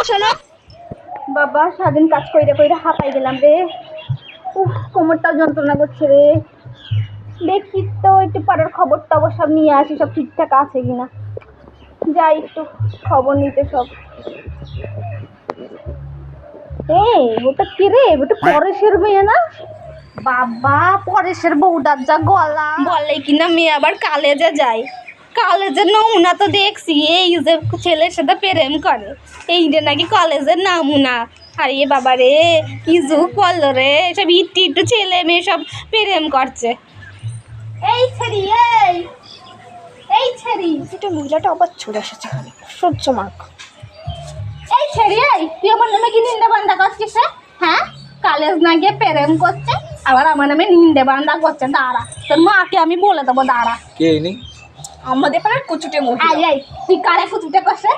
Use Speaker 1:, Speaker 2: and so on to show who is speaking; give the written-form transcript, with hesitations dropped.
Speaker 1: শোনো
Speaker 2: বাবা সারাদিন কাজ কইরা কইরা হাঁপাই গেলাম রে। উফ, কোমরটাও যন্ত্রণা করছে রে। দেখি তো একটু পাড়ার খবর টবর সব নিয়ে আসি, সব ঠিকঠাক আছে কিনা। যাই একটু খবর নিতে সব। ওটা কে রে? ওটা পরেশের মেয়ে না? বাবা, পরেশের বউটার যা গলা।
Speaker 1: বলে কিনা মেয়ে আবার কলেজে যায়, কলেজের নমুনা তো দেখছি এই যে ছেলের সাথে প্রেম করে, এই যে নাকি কলেজের নমুনা। আরে বাবা রে, কি যুগ পড়লো রে, সব ইট্টু ইট্টু ছেলে মেয়ে সব প্রেম করছে।
Speaker 2: এই ছেড়ি, এই ছেড়ি,
Speaker 1: এটা মহিলাটা আবার ছুড়ে এসেছে, সহ্য মার্ক।
Speaker 2: এই ছেড়ি, তুই আমার নামে কি নিন্দা বান্দা করছিস? হ্যাঁ, কলেজ না গিয়ে প্রেম করছে, আবার আমার নামে নিন্দা বান্দা করছে। দাঁড়া, তোর মাকে আমি বলে দেবো। দাঁড়া,
Speaker 3: কে নি
Speaker 1: আমাদের পাড়ার কুচুটে মহিলা।
Speaker 2: তুই কারে কুচুটে করছে?